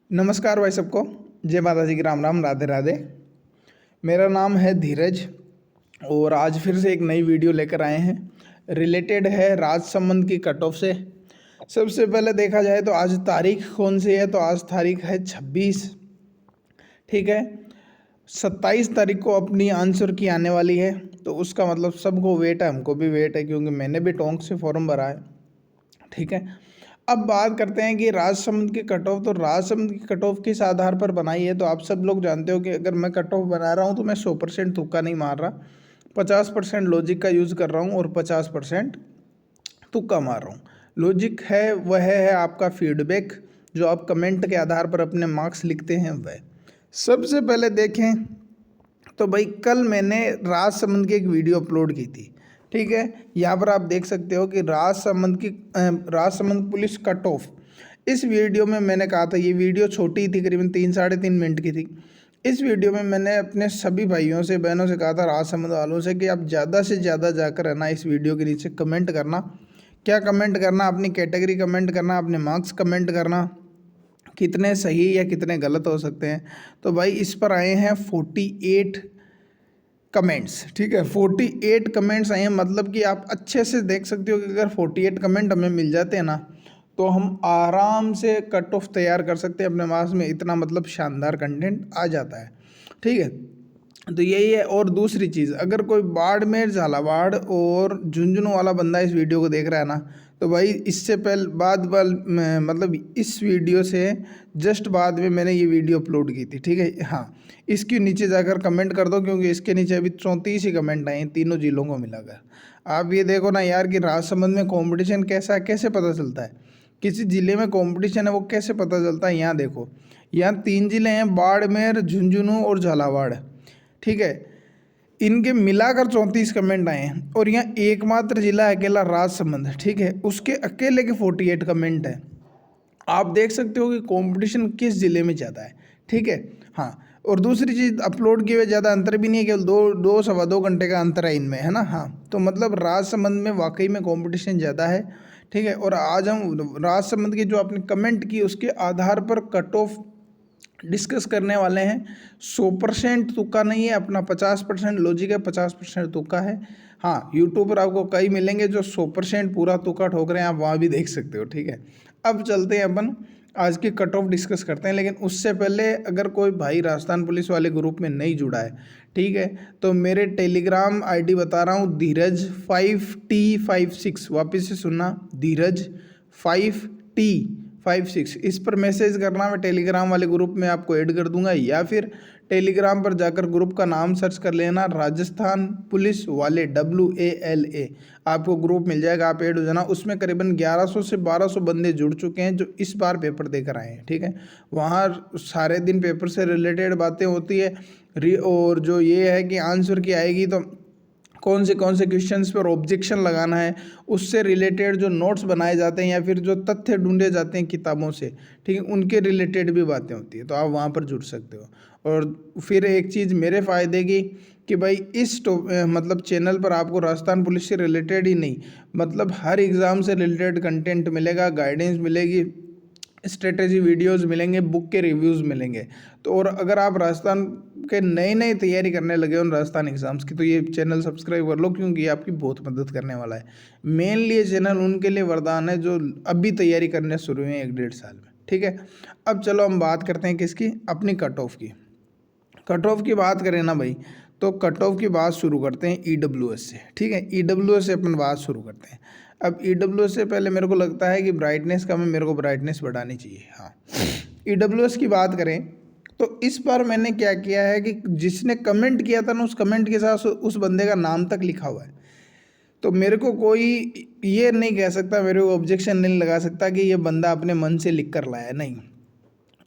नमस्कार भाई सबको। जय माता जी की राम राम राधे राधे। मेरा नाम है धीरज और आज फिर से एक नई वीडियो लेकर आए हैं। रिलेटेड है राजसमंद की कट ऑफ से। सबसे पहले देखा जाए तो आज तारीख कौन सी है, तो आज तारीख है 26। ठीक है, 27 तारीख को अपनी आंसर की आने वाली है। तो उसका मतलब सबको वेट है, हमको भी वेट है, क्योंकि मैंने भी टोंक से फॉर्म भरा है। ठीक है, अब बात करते हैं कि राजसमंद की कट ऑफ। तो राजसमंद की कट ऑफ किस आधार पर बनाई है, तो आप सब लोग जानते हो कि अगर मैं कट ऑफ बना रहा हूँ तो मैं 100% तुक्का नहीं मार रहा, 50% लॉजिक का यूज़ कर रहा हूँ और 50% तुक्का मार रहा हूँ। लॉजिक है वह है आपका फीडबैक, जो आप कमेंट के आधार पर अपने मार्क्स लिखते हैं वह। सबसे पहले देखें तो भाई कल मैंने राजसमंद की एक वीडियो अपलोड की थी। ठीक है, यहाँ पर आप देख सकते हो कि राजसमंद पुलिस कट ऑफ। इस वीडियो में मैंने कहा था, ये वीडियो छोटी थी, करीबन 3-3.5 मिनट की थी। इस वीडियो में मैंने अपने सभी भाइयों से बहनों से कहा था, राजसमंद वालों से, कि आप ज़्यादा से ज़्यादा जाकर है ना इस वीडियो के नीचे कमेंट करना। क्या कमेंट करना? अपनी कैटेगरी कमेंट करना, अपने मार्क्स कमेंट करना, कितने सही या कितने गलत हो सकते हैं। तो भाई इस पर आए हैं 48 कमेंट्स। ठीक है, 48 कमेंट्स आए हैं, मतलब कि आप अच्छे से देख सकते हो कि अगर 48 कमेंट हमें मिल जाते हैं ना, तो हम आराम से कट ऑफ तैयार कर सकते हैं अपने मार्क्स में। इतना मतलब शानदार कंटेंट आ जाता है। ठीक है, तो यही है। और दूसरी चीज़, अगर कोई बाड़मेर, झालावाड़ और झुंझुनू वाला बंदा इस वीडियो को देख रहा है ना, तो भाई इससे पहले मतलब इस वीडियो से जस्ट बाद में मैंने ये वीडियो अपलोड की थी। ठीक है, हाँ, इसके नीचे जाकर कमेंट कर दो, क्योंकि इसके नीचे अभी 34 ही कमेंट आए हैं तीनों जिलों को मिलाकर। आप ये देखो ना यार कि राजसमंद में कंपटीशन कैसा है, कैसे पता चलता है किसी ज़िले में कंपटीशन है, वो कैसे पता चलता है। यहाँ देखो, यहाँ 3 ज़िले हैं, बाड़मेर, झुंझुनू और झालावाड़। ठीक है, इनके मिलाकर 34 कमेंट आए हैं। और यहाँ एकमात्र जिला है अकेला राजसमंद। ठीक है, उसके अकेले के 48 कमेंट हैं। आप देख सकते हो कि कंपटीशन किस ज़िले में ज़्यादा है। ठीक है, हाँ। और दूसरी चीज़, अपलोड किए हुए ज़्यादा अंतर भी नहीं है, केवल 2-2 सवा 2 घंटे का अंतर है इनमें, है ना। हाँ, तो मतलब राजसमंद में वाकई में कंपटीशन ज़्यादा है। ठीक है, और आज हम राजसमंद की जो आपने कमेंट की उसके आधार पर कट ऑफ डिस्कस करने वाले हैं। 100% तुक्का नहीं है अपना, 50% लॉजिक है, 50% तुक्का है। हाँ, यूट्यूब पर आपको कई मिलेंगे जो 100% पूरा तुक्का ठोक रहे हैं, आप वहाँ भी देख सकते हो। ठीक है, अब चलते हैं अपन आज की कट ऑफ डिस्कस करते हैं। लेकिन उससे पहले अगर कोई भाई राजस्थान पुलिस वाले ग्रुप में नहीं जुड़ा है, ठीक है, तो मेरे टेलीग्राम आईडी बता रहा हूँ, धीरज 5T56। वापस से सुनना, धीरज 5T56। इस पर मैसेज करना, मैं टेलीग्राम वाले ग्रुप में आपको ऐड कर दूंगा। या फिर टेलीग्राम पर जाकर ग्रुप का नाम सर्च कर लेना, राजस्थान पुलिस वाले, WALA, आपको ग्रुप मिल जाएगा, आप ऐड हो जाना। उसमें करीबन 1100 से 1200 बंदे जुड़ चुके हैं जो इस बार पेपर देकर आए हैं। ठीक है, वहाँ सारे दिन पेपर से रिलेटेड बातें होती है। और जो ये है कि आंसर की आएगी तो कौन से क्वेश्चंस पर ऑब्जेक्शन लगाना है, उससे रिलेटेड जो नोट्स बनाए जाते हैं या फिर जो तथ्य ढूंढे जाते हैं किताबों से, ठीक है, उनके रिलेटेड भी बातें होती है। तो आप वहाँ पर जुड़ सकते हो। और फिर एक चीज़ मेरे फ़ायदे की कि भाई मतलब चैनल पर आपको राजस्थान पुलिस से रिलेटेड ही नहीं, मतलब हर एग्ज़ाम से रिलेटेड कंटेंट मिलेगा, गाइडेंस मिलेगी, स्ट्रेटेजी वीडियोस मिलेंगे, बुक के रिव्यूज़ मिलेंगे। तो और अगर आप राजस्थान के नई तैयारी करने लगे हो राजस्थान एग्ज़ाम्स की, तो ये चैनल सब्सक्राइब कर लो, क्योंकि ये आपकी बहुत मदद करने वाला है। मेनली ये चैनल उनके लिए वरदान है जो अभी तैयारी करने शुरू हुए हैं 1-1.5 साल में। ठीक है, अब चलो हम बात करते हैं किसकी, अपनी कट ऑफ की। कट ऑफ की बात करें ना भाई, तो कट ऑफ की बात शुरू करते हैं EWS से। ठीक है, EWS से अपन बात शुरू करते हैं। अब EWS से पहले मेरे को लगता है कि ब्राइटनेस का मेरे को ब्राइटनेस बढ़ानी चाहिए। हाँ, EWS की बात करें तो इस बार मैंने क्या किया है कि जिसने कमेंट किया था ना, उस कमेंट के साथ उस बंदे का नाम तक लिखा हुआ है। तो मेरे को कोई ये नहीं कह सकता, मेरे को ऑब्जेक्शन नहीं लगा सकता कि ये बंदा अपने मन से लिख कर लाया। नहीं,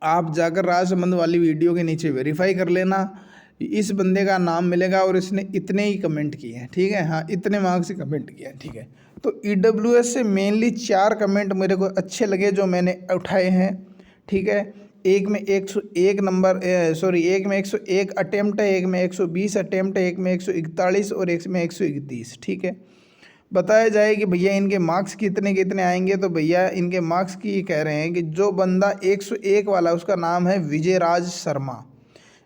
आप जाकर राजसमंद वाली वीडियो के नीचे वेरीफाई कर लेना, इस बंदे का नाम मिलेगा और इसने इतने ही कमेंट किए हैं। ठीक है, हाँ, इतने मार्क्स से कमेंट किए हैं। ठीक है, तो EWS से मेनली 4 कमेंट मेरे को अच्छे लगे जो मैंने उठाए हैं। ठीक है, एक में 101 नंबर, एक में 101 अटेम्प्ट है, एक में 120 अटेम्प्ट है, एक में 141 और एक में 131। ठीक है, बताया जाए कि भैया इनके मार्क्स कितने कितने आएंगे, तो भैया इनके मार्क्स की ये कह रहे हैं कि जो बंदा 101 वाला, उसका नाम है विजय राज शर्मा।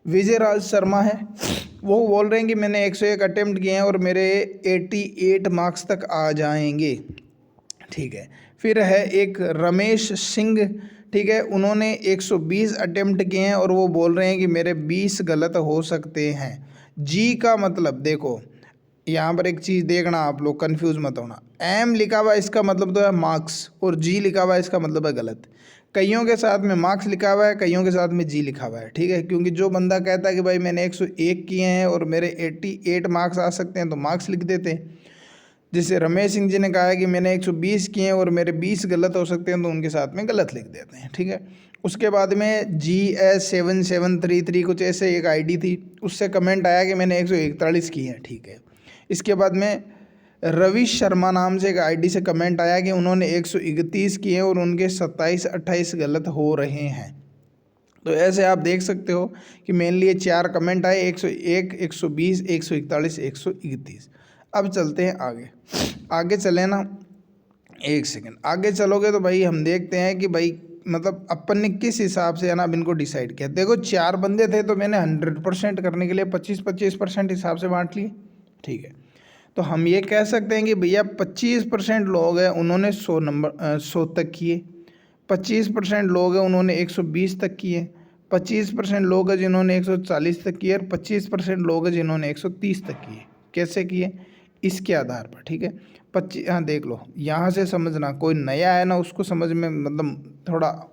विजय राज शर्मा है, वो बोल रहे हैं कि मैंने 101 अटेम्प्ट किए हैं और मेरे 88 मार्क्स तक आ जाएंगे। ठीक है। फिर है एक रमेश सिंह, ठीक है, उन्होंने 120 अटेम्प्ट किए हैं और वो बोल रहे हैं कि मेरे 20 गलत हो सकते हैं। जी का मतलब देखो, यहाँ पर एक चीज़ देखना, आप लोग कंफ्यूज मत होना। एम लिखा हुआ इसका मतलब तो है मार्क्स, और जी लिखा हुआ इसका मतलब है गलत। कईयों के साथ में मार्क्स लिखा हुआ है, कईयों के साथ में जी लिखा हुआ है। ठीक है, क्योंकि जो बंदा कहता है कि भाई मैंने 101 किए हैं और मेरे 88 मार्क्स आ सकते हैं, तो मार्क्स लिख देते हैं। जैसे रमेश सिंह जी ने कहा है कि मैंने 120 किए हैं और मेरे 20 गलत हो सकते हैं, तो उनके साथ में गलत लिख देते हैं। ठीक है। उसके बाद में GS7733 कुछ ऐसे एक आईडी थी, उससे कमेंट आया कि मैंने 141 किए हैं। ठीक है। इसके बाद में रवि शर्मा नाम से एक आईडी से कमेंट आया कि उन्होंने 131 किए और उनके 27-28 गलत हो रहे हैं। तो ऐसे आप देख सकते हो कि मेनली ये 4 कमेंट आए, 101, 120, 141, 131। अब चलते हैं आगे। आगे चले ना, एक सेकेंड आगे चलोगे तो भाई हम देखते हैं कि भाई मतलब अपन ने किस हिसाब से है ना अब इनको डिसाइड किया। देखो 4 बंदे थे तो मैंने 100% करने के लिए 25-25% हिसाब से बांट लिए। ठीक है। तो हम ये कह सकते हैं कि भैया 25% लोग हैं उन्होंने 100 तक किए, 25% लोग हैं उन्होंने 120 तक किए, 25% लोग हैं जिन्होंने 140 तक किए, और 25% लोग हैं जिन्होंने 130 तक किए। कैसे किए? इसके आधार पर। ठीक है। 25, हाँ देख लो, यहाँ से समझना, कोई नया है ना उसको समझ में मतलब थोड़ा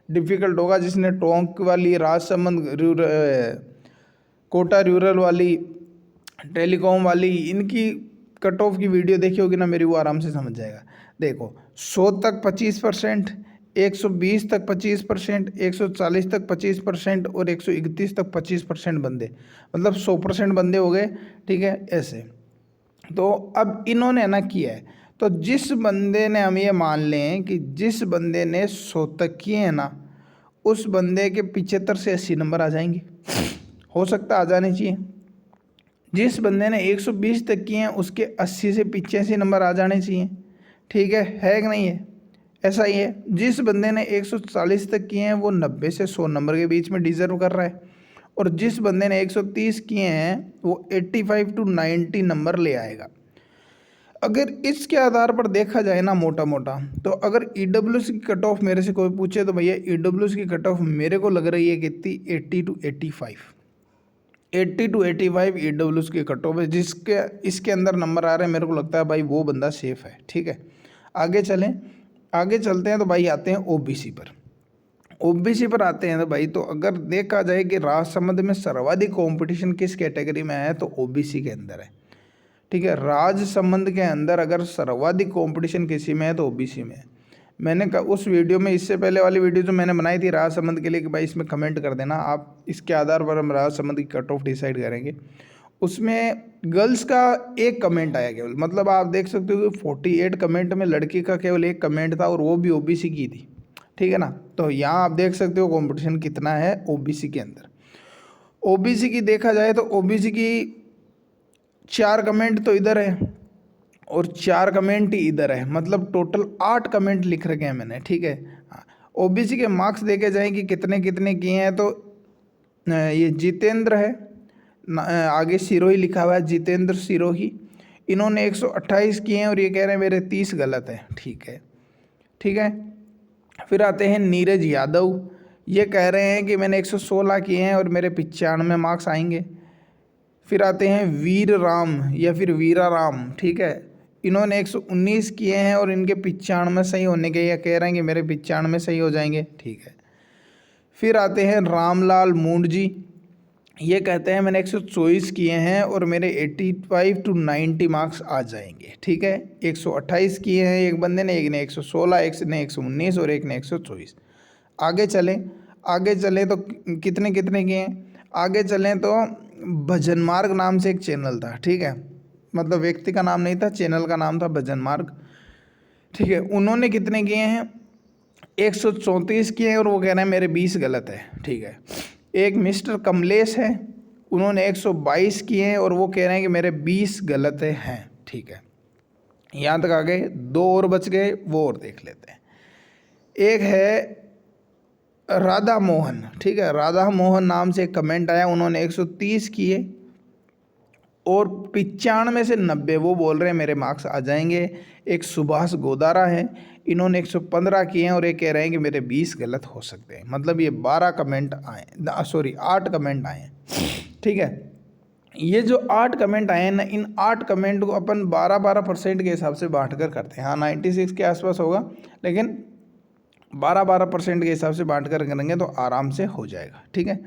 डिफ़िकल्ट होगा। जिसने टोंक वाली, राजसमंद कोटा रूरल वाली, टेलीकॉम वाली, इनकी कट ऑफ की वीडियो देखी होगी ना मेरी, वो आराम से समझ जाएगा। देखो 100 तक 25%, 120 तक 25%, 140 तक 25% और 131 तक 25% बंदे, मतलब 100% बंदे हो गए। ठीक है। ऐसे तो अब इन्होंने ना किया है, तो जिस बंदे ने, हम ये मान लें कि जिस बंदे ने 100 तक किए हैं ना, उस बंदे के 75 से 80 नंबर आ जाएंगे, हो सकता आ जाने चाहिए। जिस बंदे ने 120 तक किए हैं उसके 80 से 85 नंबर आ जाने चाहिए। ठीक है कि नहीं है? ऐसा ही है। जिस बंदे ने 140 तक किए हैं वो 90 से 100 नंबर के बीच में डिजर्व कर रहा है, और जिस बंदे ने 130 किए हैं वो 85 to 90 नंबर ले आएगा। अगर इसके आधार पर देखा जाए ना मोटा मोटा, तो अगर EWS की कट ऑफ मेरे से कोई पूछे तो भैया EWS की कट ऑफ मेरे को लग रही है कितनी, 80 to 85, 80 to 85 EWS की कट ऑफ है। जिसके इसके अंदर नंबर आ रहे हैं मेरे को लगता है भाई वो बंदा सेफ है। ठीक है। आगे चलें, आगे चलते हैं तो भाई आते हैं OBC पर। OBC पर आते हैं तो भाई, तो अगर देखा जाए कि राजसमंद में सर्वाधिक कंपटीशन किस कैटेगरी में है, तो OBC के अंदर है। ठीक है। राजसमंद के अंदर अगर सर्वाधिक कंपटीशन किसी में है तो OBC में है। मैंने उस वीडियो में, इससे पहले वाली वीडियो जो मैंने बनाई थी राजसमंद के लिए, कि भाई इसमें कमेंट कर देना आप, इसके आधार पर हम राजसमंद की कट ऑफ डिसाइड करेंगे। उसमें गर्ल्स का एक कमेंट आया केवल, मतलब आप देख सकते हो कि 48 कमेंट में लड़की का केवल एक कमेंट था, और वो भी OBC की थी। ठीक है ना। तो यहाँ आप देख सकते हो कंपटीशन कितना है OBC के अंदर। OBC की देखा जाए तो OBC की 4 कमेंट तो इधर है और 4 कमेंट ही इधर है, मतलब टोटल 8 कमेंट लिख रखे हैं मैंने। ठीक है। हाँ, OBC के मार्क्स देखे जाएँ कि कितने कितने किए हैं, तो ये जितेंद्र है, आगे सिरोही लिखा हुआ है, जितेंद्र सिरोही, इन्होंने 128 किए हैं और ये कह रहे हैं मेरे 30 गलत हैं। ठीक है। ठीक है। फिर आते हैं नीरज यादव, ये कह रहे हैं कि मैंने 116 किए हैं और मेरे 95 मार्क्स आएंगे। फिर आते हैं वीर राम या फिर वीरा राम। ठीक है। इन्होंने 119 किए हैं और इनके 95 सही होने के, ये कह रहे हैं कि मेरे 95 सही हो जाएंगे। ठीक है। फिर आते हैं रामलाल मूंड जी, ये कहते हैं मैंने 124 किए हैं और मेरे 85 to 90 मार्क्स आ जाएंगे। ठीक है। 128 किए हैं एक बंदे ने, एक ने 116, एक ने 119 और एक ने 124। आगे चलें तो कितने कितने किए हैं, आगे चलें तो भजन मार्ग नाम से एक चैनल था। ठीक है। मतलब व्यक्ति का नाम नहीं था, चैनल का नाम था भजन मार्ग। ठीक है। उन्होंने कितने किए हैं, 134 किए हैं और वो कह रहे हैं मेरे 20 गलत है। ठीक है। एक मिस्टर कमलेश है, उन्होंने 122 किए हैं और वो कह रहे हैं कि मेरे 20 गलत हैं। ठीक है। यहाँ तक आ गए, 2 और बच गए, वो और देख लेते हैं। एक है राधा मोहन, ठीक है, राधा मोहन नाम से एक कमेंट आया, उन्होंने 130 किए और 95 से 90 वो बोल रहे हैं मेरे मार्क्स आ जाएंगे। एक सुभाष गोदारा है, इन्होंने 115 किए हैं और ये कह रहे हैं कि मेरे 20 गलत हो सकते हैं। मतलब ये 12 कमेंट आए, सॉरी 8 कमेंट आए हैं, ठीक है। ये जो 8 कमेंट आए हैं ना, इन 8 कमेंट को अपन 12% के हिसाब से बांट कर करते हैं। हाँ 96 के आसपास होगा, लेकिन 12% के हिसाब से बांट कर करेंगे तो आराम से हो जाएगा, ठीक है।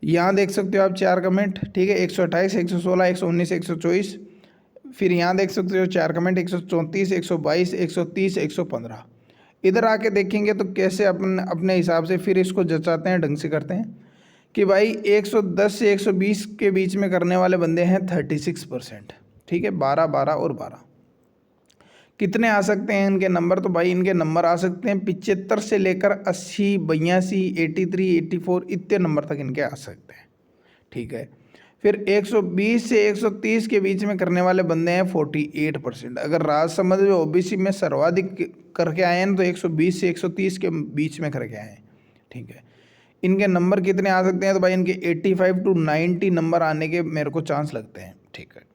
यहाँ देख सकते हो आप 4 कमेंट, ठीक है, 128, 116, 119, 124। फिर यहाँ देख सकते हो 4 कमेंट, 134, 122, 130, 115। इधर आके देखेंगे तो कैसे अपन अपने हिसाब से फिर इसको जचाते हैं, ढंग से करते हैं कि भाई 110 से 120 के बीच में करने वाले बंदे हैं 36%, ठीक है, 12, 12 और 12। कितने आ सकते हैं इनके नंबर? तो भाई इनके नंबर आ सकते हैं 75 से लेकर 80, 82, 83, 84 इतने नंबर तक इनके आ सकते हैं, ठीक है। फिर 120 से 130 के बीच में करने वाले बंदे हैं 48%। अगर राजसमंद में ओबीसी में सर्वाधिक करके आए हैं तो 120 से 130 के बीच में करके आए हैं, ठीक है। इनके नंबर कितने आ सकते हैं? तो भाई इनके 85 to 90 नंबर आने के मेरे को चांस लगते हैं, ठीक है।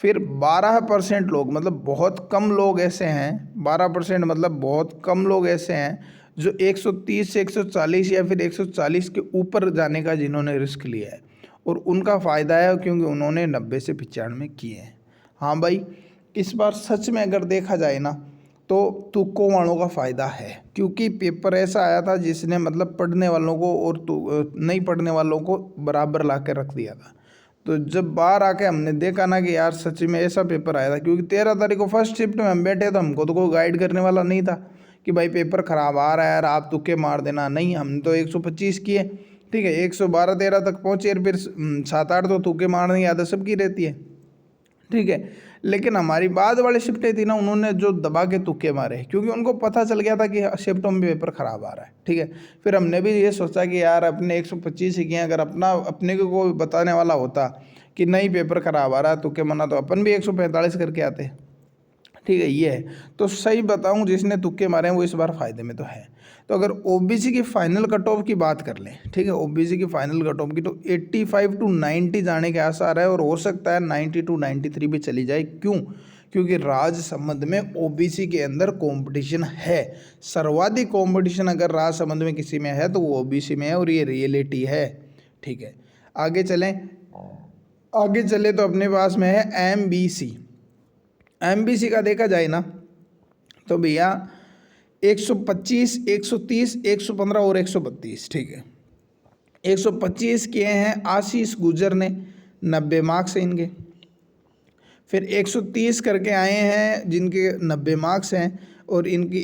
फिर 12% लोग, मतलब बहुत कम लोग ऐसे हैं, 12% मतलब बहुत कम लोग ऐसे हैं जो 130 से 140 या फिर 140 के ऊपर जाने का जिन्होंने रिस्क लिया है, और उनका फ़ायदा है क्योंकि उन्होंने 90 से 95 किए हैं। हाँ भाई, इस बार सच में अगर देखा जाए ना तो तुक्कों वालों का फ़ायदा है, क्योंकि पेपर ऐसा आया था जिसने मतलब पढ़ने वालों को और नहीं पढ़ने वालों को बराबर ला के रख दिया था। तो जब बाहर आके हमने देखा ना कि यार सच में ऐसा पेपर आया था, क्योंकि 13 तारीख को फर्स्ट शिफ्ट में हम बैठे तो हमको तो कोई गाइड करने वाला नहीं था कि भाई पेपर ख़राब आ रहा है यार आप तुक्के मार देना, नहीं, हमने तो 125 किए, ठीक है, 112, 13 तक पहुँचे, फिर 7-8 तो तुक्के मारने की आदत सबकी रहती है, ठीक है। लेकिन हमारी बाद वाली शिफ्टें थी ना, उन्होंने जो दबा के तुक्के मारे, क्योंकि उनको पता चल गया था कि शिफ्टों में पेपर ख़राब आ रहा है, ठीक है। फिर हमने भी ये सोचा कि यार अपने 125 ही किए, अगर अपने को कोई बताने वाला होता कि नहीं पेपर ख़राब आ रहा है तुक्के मारना, तो अपन भी 145 करके आते, ठीक है। ये है, तो सही बताऊं जिसने तुक्के मारे हैं वो इस बार फ़ायदे में तो है। तो अगर ओबीसी की फाइनल कट ऑफ की बात कर लें, ठीक है, ओबीसी की फाइनल कट ऑफ की तो 85 to 90 जाने के आसार है, और हो सकता है 90 to 93 भी चली जाए। क्यों? क्योंकि राजसमंद में ओबीसी के अंदर कंपटीशन है, सर्वाधिक कंपटीशन अगर राजसमंद में किसी में है तो वो ओबीसी में है, और ये रियलिटी है, ठीक है। आगे चले तो अपने पास में है एमबीसी। एमबीसी का देखा जाए ना तो भैया 125, 130, 115 और 132, ठीक है। 125 किए हैं आशीष गुजर ने, 90 मार्क्स हैं इनके। फिर 130 करके आए हैं जिनके 90 मार्क्स हैं, और इनकी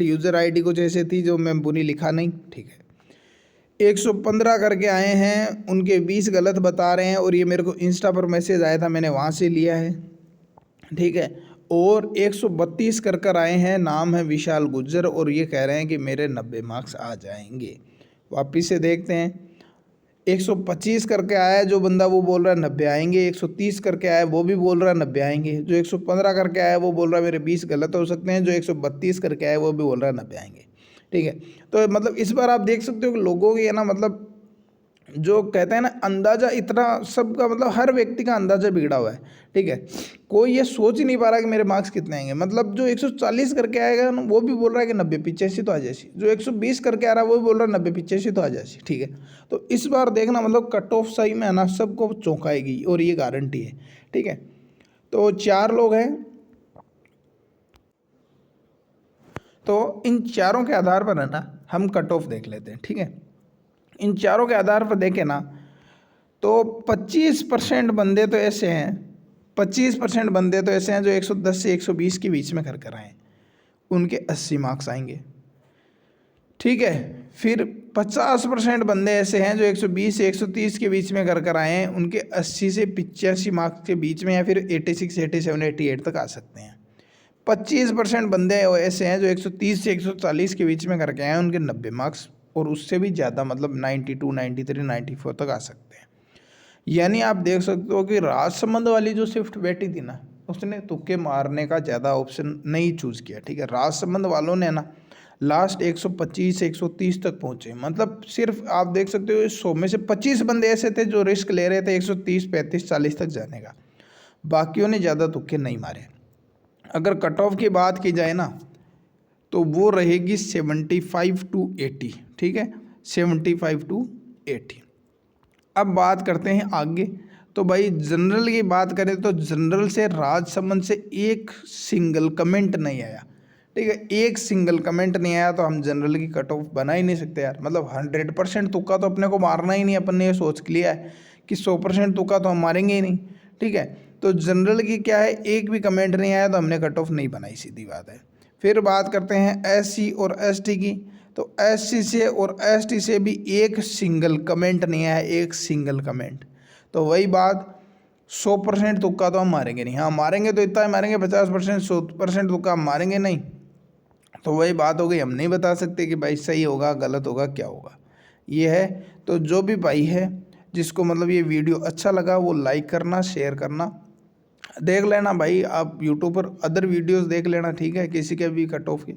@यूज़र ID कुछ ऐसे थी जो मैं बुनी लिखा नहीं, ठीक है। 115 करके आए हैं, उनके 20 गलत बता रहे हैं, और ये मेरे को इंस्टा पर मैसेज आया था, मैंने वहाँ से लिया है, ठीक है। और 132 कर आए हैं, नाम है विशाल गुज्जर, और ये कह रहे हैं कि मेरे 90 मार्क्स आ जाएंगे। वापिस से देखते हैं, 125 करके आया है जो बंदा, वो बोल रहा है 90 आएंगे। 130 करके आया है वो भी बोल रहा है 90 आएंगे। जो 115 करके आया है वो बोल रहा है मेरे 20 गलत हो सकते हैं। जो 132 करके आया है वो भी बोल रहा है 90 आएंगे, ठीक है। तो मतलब इस बार आप देख सकते हो कि लोगों की है ना, मतलब जो कहते हैं ना अंदाज़ा, इतना सबका मतलब हर व्यक्ति का अंदाज़ा बिगड़ा हुआ है, ठीक है। कोई ये सोच ही नहीं पा रहा कि मेरे मार्क्स कितने आएंगे। मतलब जो 140 करके आएगा ना वो भी बोल रहा है कि 90-85 तो आ जाएगी। जो 120 करके आ रहा है वो भी बोल रहा है 90-85 तो आ जाएगी, ठीक है। तो इस बार देखना मतलब कट ऑफ सही में है ना सबको चौंकाएगी, और ये गारंटी है, ठीक है। तो 4 लोग हैं, तो इन चारों के आधार पर है ना हम कट ऑफ देख लेते हैं, ठीक है। इन चारों के आधार पर देखें ना तो 25% बंदे तो ऐसे हैं, 25% बंदे तो ऐसे हैं जो 110 से 120 के बीच में कर आए, उनके 80 मार्क्स आएंगे, ठीक है। फिर 50% बंदे ऐसे हैं जो 120 से 130 के बीच में कर आए हैं, उनके 80 से 85 मार्क्स के बीच में, या फिर 86, 87, 88 तक आ सकते हैं। 25% बंदे ऐसे हैं जो 130 से 140 के बीच में करके आए हैं, उनके 90 मार्क्स और उससे भी ज़्यादा, मतलब 92, 93, 94 तक आ सकते हैं। यानी आप देख सकते हो कि राजसमंद वाली जो शिफ्ट बैठी थी ना, उसने तुक्के मारने का ज़्यादा ऑप्शन नहीं चूज़ किया, ठीक है। राजसमंद वालों ने ना लास्ट 125 130 तक पहुँचे, मतलब सिर्फ आप देख सकते हो 100 में से 25 बंदे ऐसे थे जो रिस्क ले रहे थे 130 35 40 तक जाने का, बाकियों ने ज़्यादा तुक्के नहीं मारे। अगर कट ऑफ की बात की जाए ना तो वो रहेगी 75 to 80, ठीक है, 75 to 80। अब बात करते हैं आगे। तो भाई जनरल की बात करें तो जनरल से राजसमंद से एक सिंगल कमेंट नहीं आया, ठीक है, एक सिंगल कमेंट नहीं आया, तो हम जनरल की कट ऑफ बना ही नहीं सकते यार। मतलब 100% तुक्का तो अपने को मारना ही नहीं, अपन ने ये सोच लिया है कि 100% तुक्का तो हम मारेंगे ही नहीं, ठीक है। तो जनरल की क्या है, एक भी कमेंट नहीं आया तो हमने कट ऑफ नहीं बनाई, सीधी बात है। फिर बात करते हैं SC और ST की। तो SC से और ST से भी एक सिंगल कमेंट नहीं आया, एक सिंगल कमेंट। तो वही बात, 100% तुक्का तो हम मारेंगे नहीं, हाँ मारेंगे तो इतना ही मारेंगे, 50% 100% तुक्का हम मारेंगे नहीं। तो वही बात हो गई, हम नहीं बता सकते कि भाई सही होगा गलत होगा क्या होगा, ये है। तो जो भी भाई है जिसको मतलब ये वीडियो अच्छा लगा वो लाइक करना, शेयर करना, देख लेना भाई आप यूट्यूब पर अदर वीडियोस देख लेना, ठीक है। किसी के भी कट ऑफ के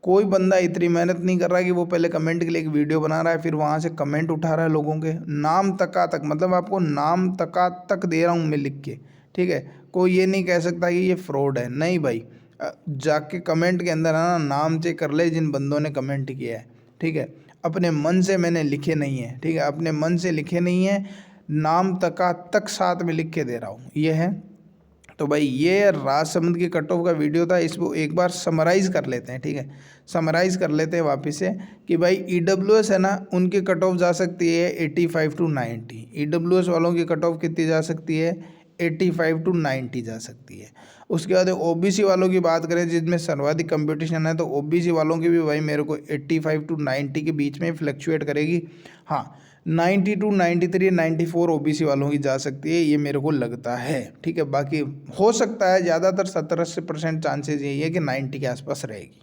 कोई बंदा इतनी मेहनत नहीं कर रहा है कि वो पहले कमेंट के लिए एक वीडियो बना रहा है फिर वहाँ से कमेंट उठा रहा है लोगों के नाम तका तक, मतलब आपको नाम तका तक दे रहा हूँ मैं लिख के, ठीक है। कोई ये नहीं कह सकता कि ये फ्रॉड है, नहीं भाई। जाके कमेंट के अंदर है ना नाम चेक कर ले जिन बंदों ने कमेंट किया है, ठीक है। अपने मन से मैंने लिखे नहीं है, ठीक है, अपने मन से लिखे नहीं है, नाम तका तक साथ में लिख के दे रहा हूँ, ये है। तो भाई ये राजसमंद की कट ऑफ का वीडियो था, इसको एक बार समराइज़ कर लेते हैं, ठीक है। समराइज़ कर लेते हैं वापस से कि भाई EWS है ना, उनकी कट ऑफ जा सकती है 85 to 90। EWS वालों की कट ऑफ कितनी जा सकती है, 85 to 90 जा सकती है। उसके बाद OBC वालों की बात करें जिसमें सर्वाधिक कंपटीशन है, तो OBC वालों की भी भाई मेरे को 85 to 90 के बीच में फ्लक्चुएट करेगी। हाँ 90 to 93 94 OBC वालों की जा सकती है, ये मेरे को लगता है, ठीक है। बाकी हो सकता है, ज़्यादातर 70-80% चांसेस यही है कि 90 के आसपास रहेगी।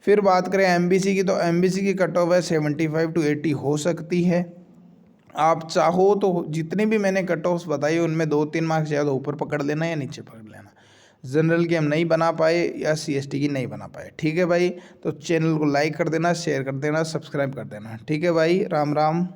फिर बात करें MBC की, तो MBC की कट ऑफ है 75 to 80 हो सकती है। आप चाहो तो जितने भी मैंने कट ऑफ्स बताई उनमें 2-3 मार्क्स ज़्यादा ऊपर पकड़ लेना या नीचे पकड़ लेना। जनरल की हम नहीं बना पाए या CST की नहीं बना पाए, ठीक है भाई। तो चैनल को लाइक कर देना, शेयर कर देना, सब्सक्राइब कर देना, ठीक है भाई। राम राम।